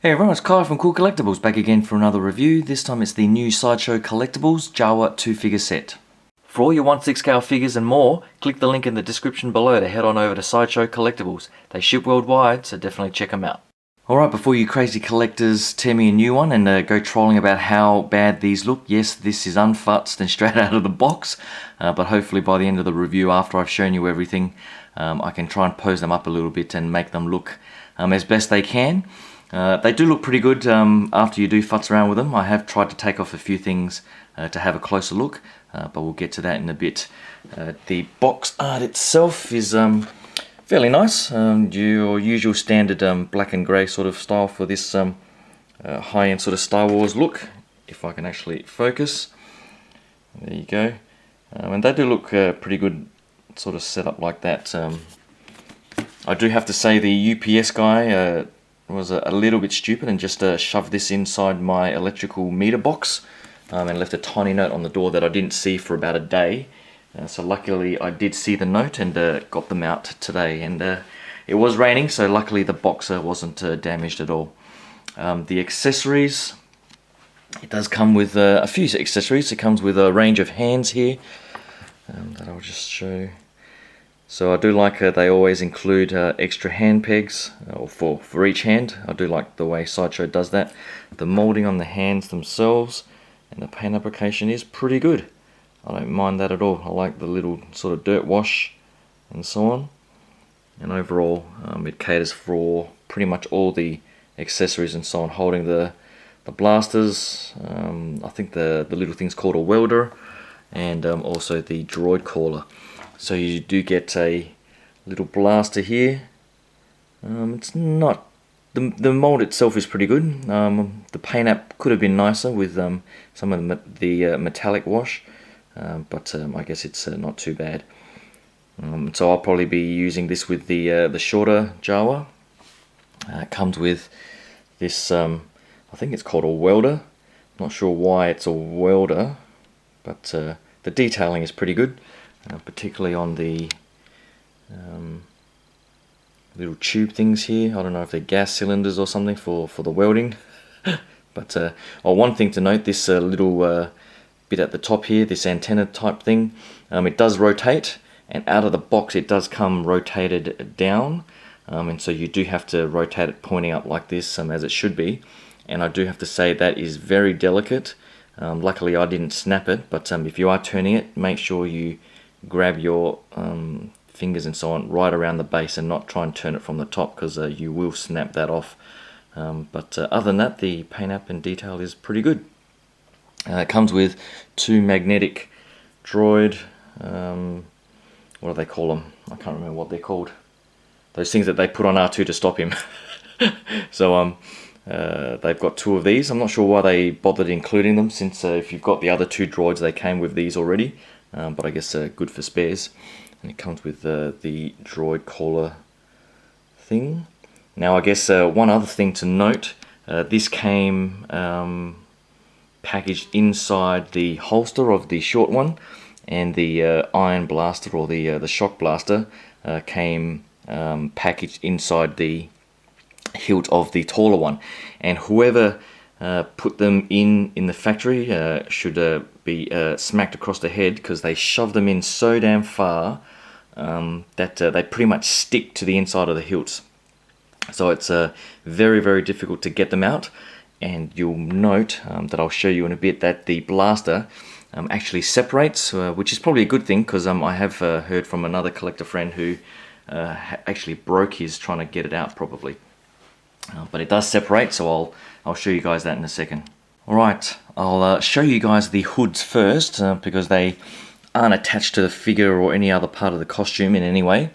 Hey everyone, it's Kai from Cool Collectibles back again for another review. This time it's the new Sideshow Collectibles Jawa 2-figure set. For all your 1/6 scale figures and more, click the link in the description below to head on over to Sideshow Collectibles. They ship worldwide, so definitely check them out. Alright, before you crazy collectors tear me a new one and go trolling about how bad these look, yes, this is unfutzed and straight out of the box, but hopefully by the end of the review, after I've shown you everything, I can try and pose them up a little bit and make them look as best they can. They do look pretty good after you do futz around with them. I have tried to take off a few things to have a closer look, but we'll get to that in a bit. The box art itself is fairly nice. Your usual standard black and grey sort of style for this high-end sort of Star Wars look, if I can actually focus. There you go. And they do look pretty good sort of set up like that. I do have to say the UPS guy was a little bit stupid and just shoved this inside my electrical meter box and left a tiny note on the door that I didn't see for about a day. So luckily I did see the note and got them out today, and it was raining, so luckily the box wasn't damaged at all. The accessories, it does come with a few accessories. It comes with a range of hands here that I'll just show. So I do like they always include extra hand pegs for each hand. I do like the way Sideshow does that. The moulding on the hands themselves and the paint application is pretty good. I don't mind that at all. I like the little sort of dirt wash and so on. And overall it caters for pretty much all the accessories and so on. Holding the blasters, I think the little thing's called a welder, and also the Droid Collar. So you do get a little blaster here. It's not, the mold itself is pretty good. The paint app could have been nicer with some of the metallic wash, but I guess it's not too bad. So I'll probably be using this with the shorter Jawa. It comes with this, I think it's called a welder. Not sure why it's a welder, but the detailing is pretty good. Particularly on the little tube things here. I don't know if they're gas cylinders or something for the welding. But one thing to note, this little bit at the top here, this antenna type thing, it does rotate, and out of the box it does come rotated down, and so you do have to rotate it pointing up like this, as it should be. And I do have to say that is very delicate. Luckily I didn't snap it, but if you are turning it, make sure you grab your fingers and so on right around the base and not try and turn it from the top, because you will snap that off. But other than that, the paint app and detail is pretty good. It comes with two magnetic droid, what do they call them? I can't remember what they're called. Those things that they put on R2 to stop him. So they've got two of these. I'm not sure why they bothered including them, since if you've got the other two droids, they came with these already. But I guess good for spares. And it comes with the Droid Collar thing. Now I guess one other thing to note, this came packaged inside the holster of the short one, and the iron blaster, or the shock blaster, came packaged inside the hilt of the taller one. And whoever put them in the factory should be smacked across the head, because they shove them in so damn far that they pretty much stick to the inside of the hilts. So it's very, very difficult to get them out. And you'll note that I'll show you in a bit that the blaster actually separates, which is probably a good thing, because I have heard from another collector friend who actually broke his trying to get it out properly. But it does separate, so I'll show you guys that in a second. Alright, I'll show you guys the hoods first, because they aren't attached to the figure or any other part of the costume in any way.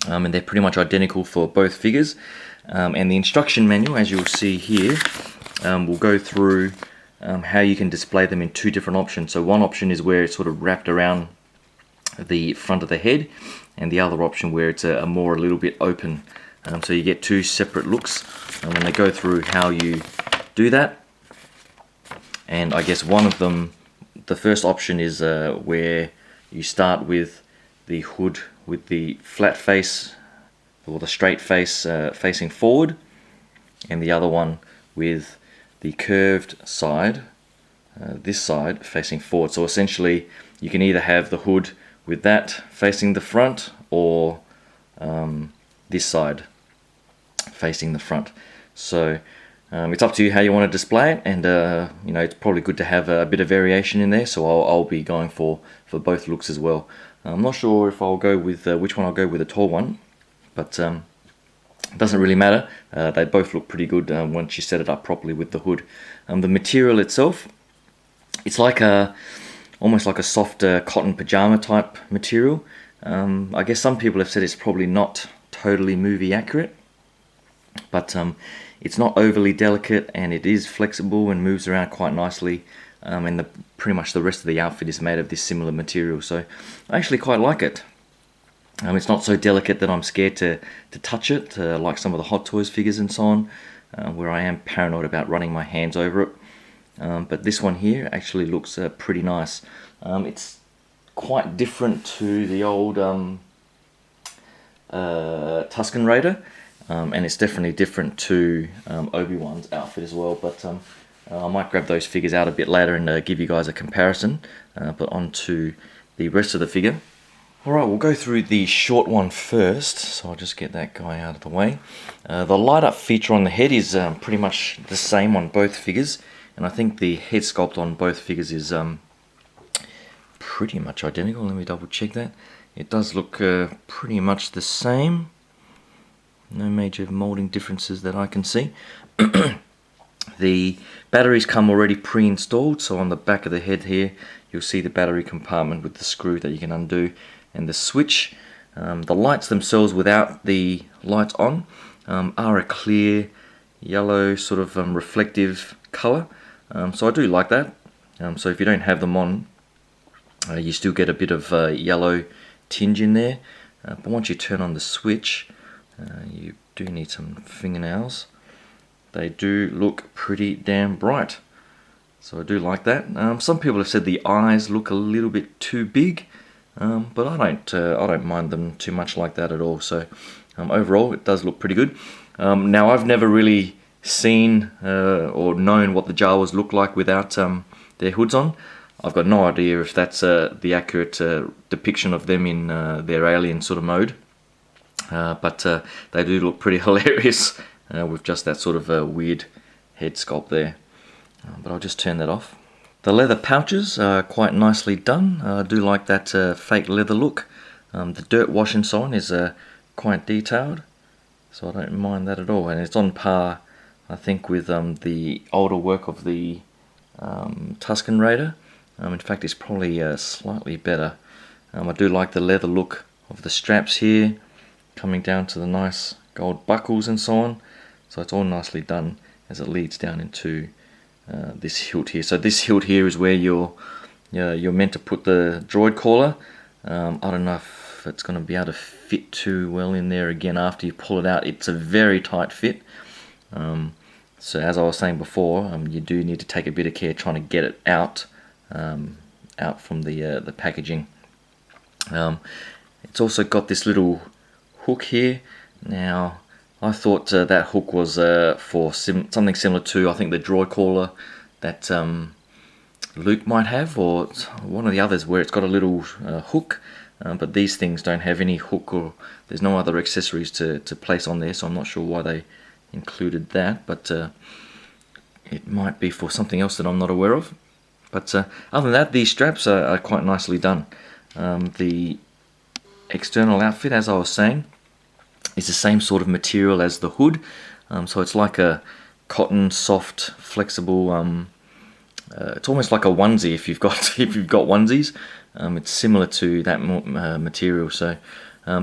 And they're pretty much identical for both figures. And the instruction manual, as you'll see here, will go through how you can display them in two different options. So one option is where it's sort of wrapped around the front of the head, and the other option where it's a little bit open. So you get two separate looks when they go through how you do that. And I guess one of them, the first option is where you start with the hood with the flat face, or the straight face facing forward, and the other one with the curved side, this side facing forward. So essentially you can either have the hood with that facing the front, or this side facing the front. So it's up to you how you want to display it, and you know, it's probably good to have a bit of variation in there, so I'll be going for both looks as well. I'm not sure if I'll go with which one I'll go with, the tall one, but it doesn't really matter. They both look pretty good once you set it up properly with the hood. The material itself, it's like almost like a soft cotton pajama type material. I guess some people have said it's probably not totally movie accurate, but it's not overly delicate, and it is flexible and moves around quite nicely, and pretty much the rest of the outfit is made of this similar material, so I actually quite like it. It's not so delicate that I'm scared to touch it, like some of the Hot Toys figures and so on, where I am paranoid about running my hands over it. But this one here actually looks pretty nice. It's quite different to the old Tusken Raider, and it's definitely different to Obi-Wan's outfit as well, but I might grab those figures out a bit later and give you guys a comparison. But on to the rest of the figure. Alright, we'll go through the short one first, so I'll just get that guy out of the way. The light up feature on the head is pretty much the same on both figures, and I think the head sculpt on both figures is pretty much identical. Let me double check that. It does look pretty much the same. No major molding differences that I can see. The batteries come already pre-installed, so on the back of the head here you'll see the battery compartment with the screw that you can undo, and the switch. The lights themselves without the lights on are a clear yellow sort of reflective colour, so I do like that. So if you don't have them on, you still get a bit of yellow tinge in there, but once you turn on the switch, you do need some fingernails. They do look pretty damn bright, so I do like that. Some people have said the eyes look a little bit too big, but I don't mind them too much like that at all. So overall, it does look pretty good. Now, I've never really seen or known what the Jawas look like without their hoods on. I've got no idea if that's the accurate depiction of them in their alien sort of mode, but they do look pretty hilarious with just that sort of weird head sculpt there. But I'll just turn that off. The leather pouches are quite nicely done. I do like that fake leather look. The dirt wash and so on is quite detailed, so I don't mind that at all, and it's on par, I think, with the older work of the Tusken Raider. In fact, it's probably slightly better. I do like the leather look of the straps here, coming down to the nice gold buckles and so on. So it's all nicely done as it leads down into this hilt here. So this hilt here is where you're meant to put the Droid Collar. I don't know if it's going to be able to fit too well in there again after you pull it out. It's a very tight fit. So as I was saying before, you do need to take a bit of care trying to get it out from the packaging. It's also got this little hook here. Now, I thought that hook was for something similar to, I think, the Droid Collar that Luke might have, or one of the others where it's got a little hook, but these things don't have any hook, or there's no other accessories to place on there, so I'm not sure why they included that, but it might be for something else that I'm not aware of. But other than that, these straps are quite nicely done. The external outfit, as I was saying, is the same sort of material as the hood, so it's like a cotton, soft, flexible. It's almost like a onesie if you've got onesies. It's similar to that material. So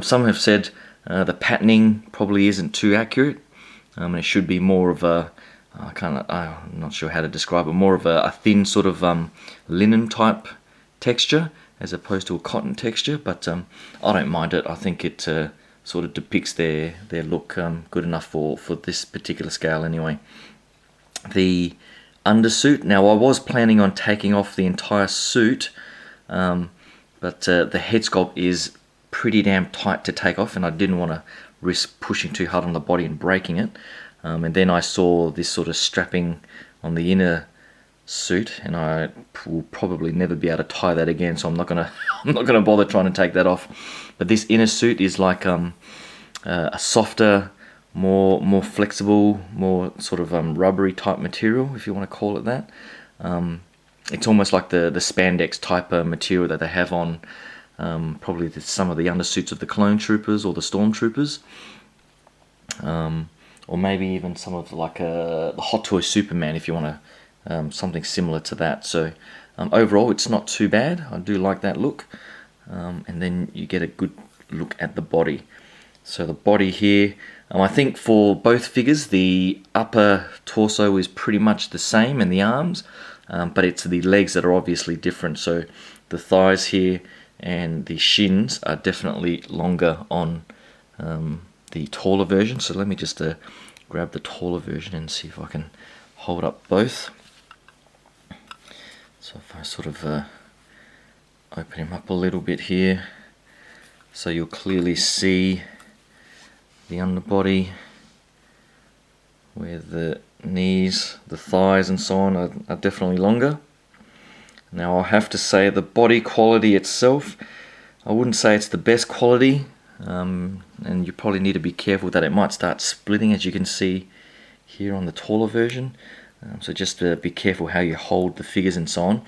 some have said the patterning probably isn't too accurate, and it should be more of a I'm not sure how to describe it, more of a thin sort of linen type texture as opposed to a cotton texture. But I don't mind it. I think it sort of depicts their look good enough for this particular scale anyway. The undersuit, now I was planning on taking off the entire suit, but the head sculpt is pretty damn tight to take off, and I didn't want to risk pushing too hard on the body and breaking it. and then I saw this sort of strapping on the inner suit, and I will probably never be able to tie that again, so I'm not gonna I'm not gonna bother trying to take that off. But this inner suit is like a softer, more flexible, more sort of rubbery type material, if you want to call it that. It's almost like the spandex type material that they have on probably some of the undersuits of the clone troopers or the stormtroopers, or maybe even some of like the Hot Toy Superman, if you want to something similar to that. So overall, it's not too bad. I do like that look, and then you get a good look at the body. So the body here, I think for both figures, the upper torso is pretty much the same, and the arms, but it's the legs that are obviously different. So the thighs here and the shins are definitely longer on the taller version. So let me just grab the taller version and see if I can hold up both. So if I sort of open him up a little bit here, so you'll clearly see the underbody, where the knees, the thighs and so on are definitely longer. Now I'll have to say the body quality itself, I wouldn't say it's the best quality, and you probably need to be careful that it might start splitting, as you can see here on the taller version. So just be careful how you hold the figures and so on.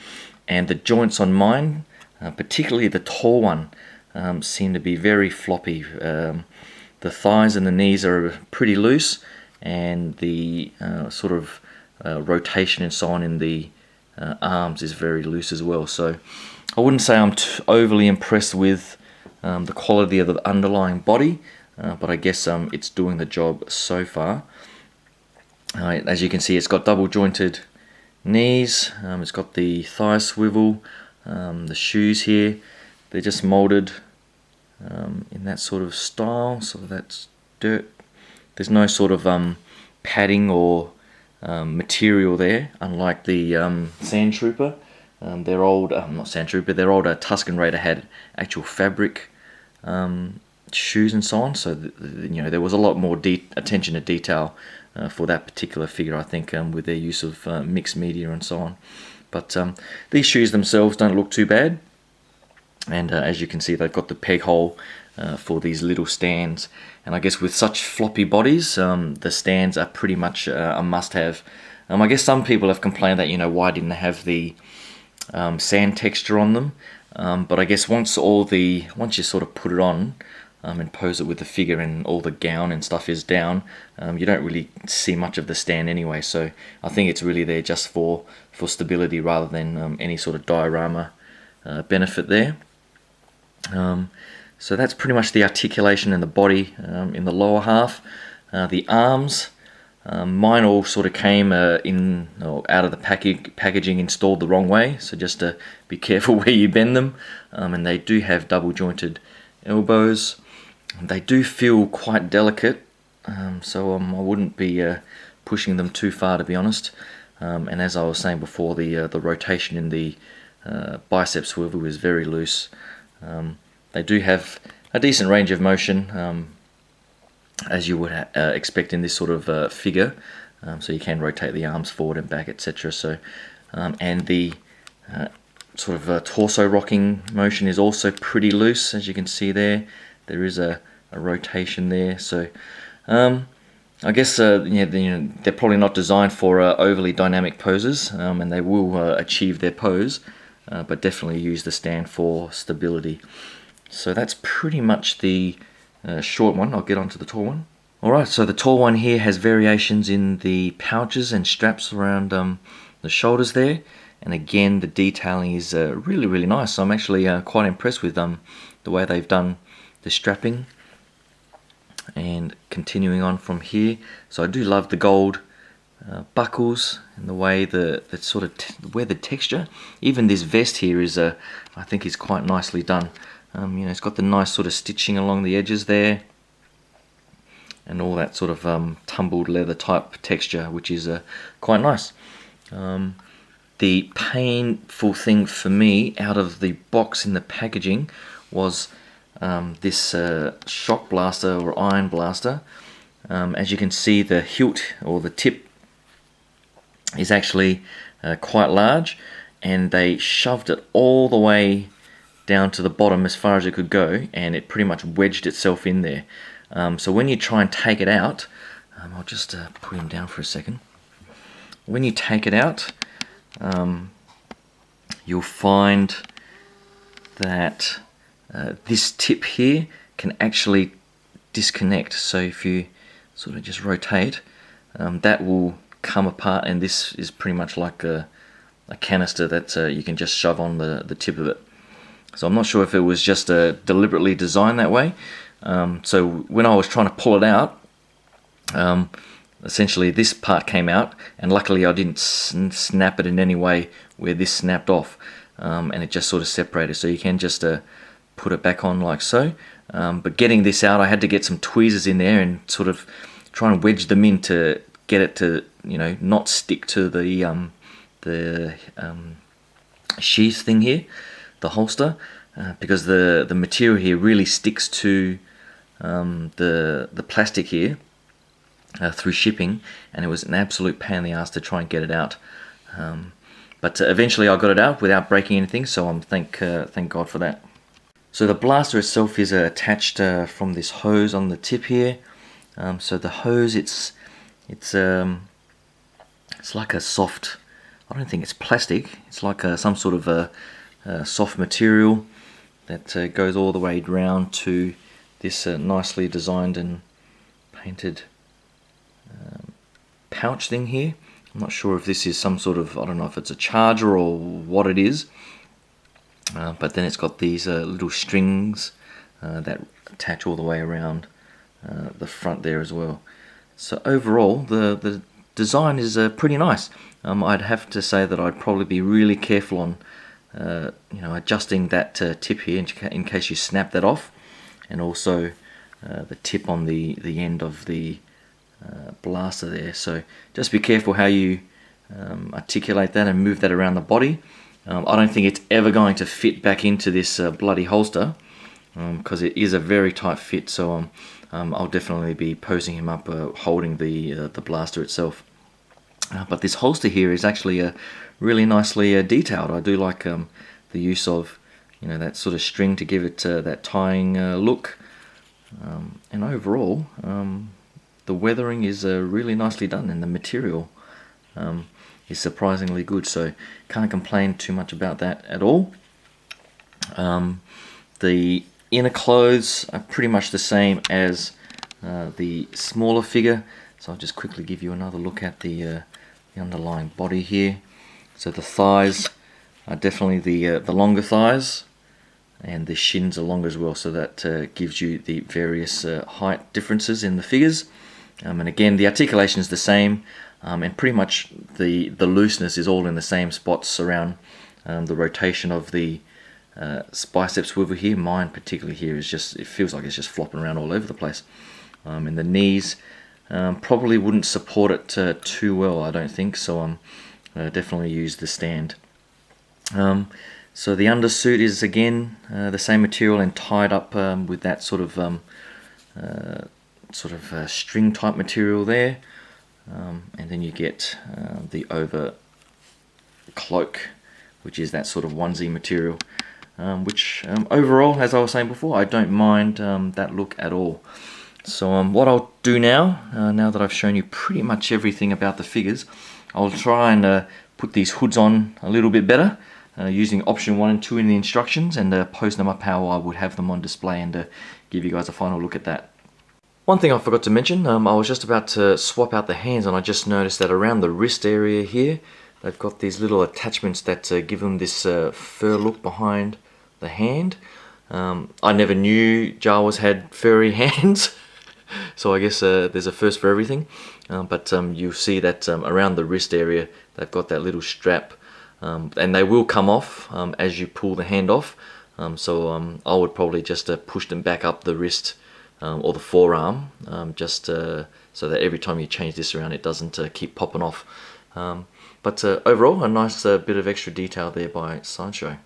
And the joints on mine, particularly the tall one, seem to be very floppy. The thighs and the knees are pretty loose, and the sort of rotation and so on in the arms is very loose as well. So I wouldn't say I'm overly impressed with the quality of the underlying body, but I guess it's doing the job so far. As you can see, it's got double jointed knees, it's got the thigh swivel, the shoes here, they're just molded in that sort of style, so that's dirt. There's no sort of padding or material there, unlike the Sand Trooper. Their old, not Sand Trooper, their older Tusken Raider had actual fabric shoes and so on, so you know, there was a lot more attention to detail for that particular figure, I think, with their use of mixed media and so on. But these shoes themselves don't look too bad, and as you can see, they've got the peg hole for these little stands, and I guess with such floppy bodies, the stands are pretty much a must-have. I guess some people have complained that, you know, why didn't they have the sand texture on them, but I guess once you sort of put it on and pose it with the figure and all the gown and stuff is down, you don't really see much of the stand anyway. So I think it's really there just for stability rather than any sort of diorama benefit there. So that's pretty much the articulation in the body. In the lower half, the arms, mine all sort of came in or out of the packaging installed the wrong way, so just be careful where you bend them. And they do have double jointed elbows. They do feel quite delicate, so I wouldn't be pushing them too far, to be honest. And as I was saying before, the rotation in the bicep swivel is very loose. They do have a decent range of motion, as you would expect in this sort of figure. So you can rotate the arms forward and back, etc. So, and the sort of torso rocking motion is also pretty loose, as you can see there. There is a rotation there. So I guess they're probably not designed for overly dynamic poses, and they will achieve their pose, but definitely use the stand for stability. So that's pretty much the short one. I'll get onto the tall one. Alright, so the tall one here has variations in the pouches and straps around the shoulders there, and again the detailing is really, really nice. So I'm actually quite impressed with the way they've done the strapping. And continuing on from here, so I do love the gold buckles and the way the sort of where the texture, even this vest here is I think is quite nicely done. It's got the nice sort of stitching along the edges there, and all that sort of tumbled leather type texture, which is quite nice. The painful thing for me out of the box in the packaging was this shock blaster or iron blaster. as you can see, the hilt or the tip is actually quite large, and they shoved it all the way down to the bottom as far as it could go, and it pretty much wedged itself in there. So when you try and take it out, I'll just put him down for a second. When you take it out, you'll find that this tip here can actually disconnect. So if you sort of just rotate, that will come apart, and this is pretty much like a canister that you can just shove on the tip of it. So I'm not sure if it was just deliberately designed that way. So when I was trying to pull it out, essentially this part came out, and luckily I didn't snap it in any way where this snapped off, and it just sort of separated. So you can just put it back on like so. But getting this out, I had to get some tweezers in there and sort of try and wedge them in to get it to, you know, not stick to the sheath thing here, the holster, because the material here really sticks to the plastic here through shipping, and it was an absolute pain in the ass to try and get it out. But eventually I got it out without breaking anything, so I'm thank God for that. So the blaster itself is attached from this hose on the tip here. So the hose, it's like a soft, I don't think it's plastic, it's like some sort of a soft material that goes all the way round to this nicely designed and painted pouch thing here. I'm not sure if this is some sort of, I don't know if it's a charger or what it is, but then it's got these little strings that attach all the way around the front there as well. So overall, the design is pretty nice. I'd have to say that I'd probably be really careful on adjusting that tip here in case you snap that off, and also the tip on the end of the blaster there. So just be careful how you articulate that and move that around the body. I don't think it's ever going to fit back into this bloody holster, because it is a very tight fit. So I'll definitely be posing him up holding the blaster itself. But this holster here is actually really nicely detailed. I do like the use of that sort of string to give it that tying look, and overall the weathering is really nicely done, and the material is surprisingly good, so can't complain too much about that at all. The inner clothes are pretty much the same as the smaller figure, so I'll just quickly give you another look at the underlying body here. So the thighs are definitely the longer thighs, and the shins are longer as well, so that gives you the various height differences in the figures. And again, the articulation is the same, and pretty much the looseness is all in the same spots around the rotation of the bicep swivel here. Mine particularly here is just, it feels like it's just flopping around all over the place. And the knees probably wouldn't support it too well, I don't think, so definitely use the stand. So the undersuit is again the same material and tied up with that sort of string type material there, and then you get the over cloak, which is that sort of onesie material, which overall, as I was saying before, I don't mind that look at all. So what I'll do now, now that I've shown you pretty much everything about the figures, I'll try and put these hoods on a little bit better, using option 1 and 2 in the instructions, and post them up how I would have them on display, and give you guys a final look at that. One thing I forgot to mention, I was just about to swap out the hands, and I just noticed that around the wrist area here, they've got these little attachments that give them this fur look behind the hand. I never knew Jawas had furry hands, so I guess there's a first for everything. But you'll see that around the wrist area, they've got that little strap, and they will come off as you pull the hand off. So I would probably just push them back up the wrist or the forearm, just so that every time you change this around, it doesn't keep popping off. But overall, a nice bit of extra detail there by Sideshow.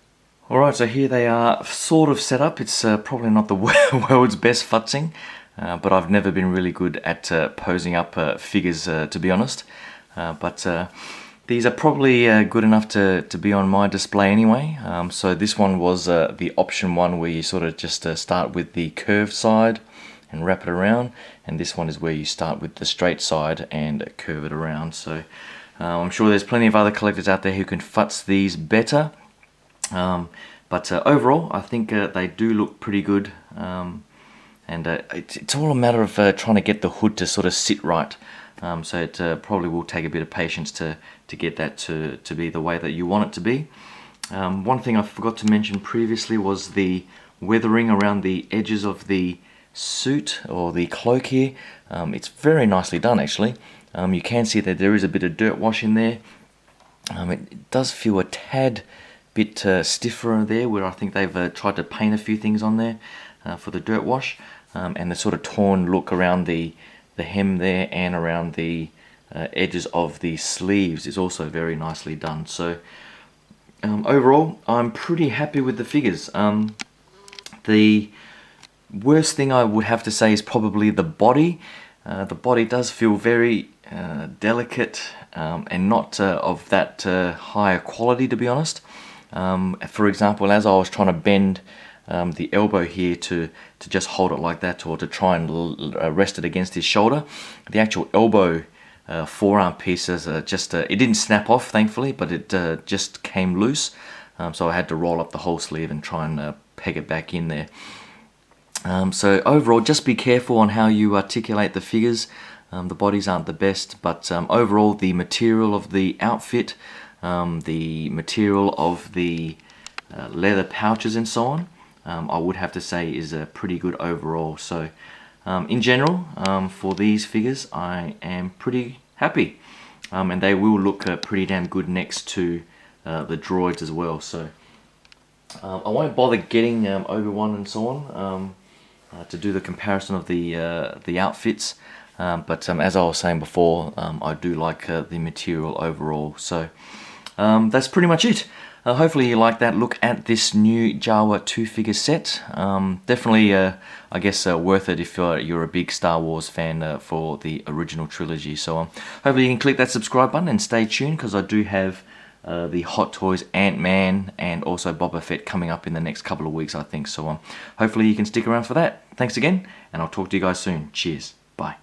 Alright, so here they are sort of set up. It's probably not the world's best futzing, but I've never been really good at posing up figures, to be honest. But these are probably good enough to be on my display anyway. So this one was the option one, where you sort of just start with the curved side and wrap it around, and this one is where you start with the straight side and curve it around. So I'm sure there's plenty of other collectors out there who can futz these better, but overall I think they do look pretty good, and it's all a matter of trying to get the hood to sort of sit right. So it probably will take a bit of patience to get that to be the way that you want it to be. One thing I forgot to mention previously was the weathering around the edges of the suit or the cloak here. It's very nicely done actually. You can see that there is a bit of dirt wash in there. It does feel a tad bit stiffer there, where I think they've tried to paint a few things on there for the dirt wash, and the sort of torn look around the hem there and around the edges of the sleeves is also very nicely done. So overall I'm pretty happy with the figures. The worst thing I would have to say is probably the body. The body does feel very delicate and not of that higher quality, to be honest. For example, as I was trying to bend the elbow here to just hold it like that, or to try and rest it against his shoulder, the actual elbow forearm pieces just it didn't snap off, thankfully, but it just came loose, so I had to roll up the whole sleeve and try and peg it back in there. So overall, just be careful on how you articulate the figures. The bodies aren't the best, but overall the material of the outfit, the material of the leather pouches and so on, I would have to say is pretty good overall. So in general, for these figures I am pretty happy, and they will look pretty damn good next to the droids as well. So I won't bother getting Obi-Wan and so on to do the comparison of the outfits, but as I was saying before, I do like the material overall. So that's pretty much it. Hopefully you like that look at this new Jawa 2-figure set. Definitely, I guess, worth it if you're a big Star Wars fan for the original trilogy. So hopefully you can click that subscribe button and stay tuned, because I do have the Hot Toys Ant-Man and also Boba Fett coming up in the next couple of weeks, I think. So hopefully you can stick around for that. Thanks again, and I'll talk to you guys soon. Cheers. Bye.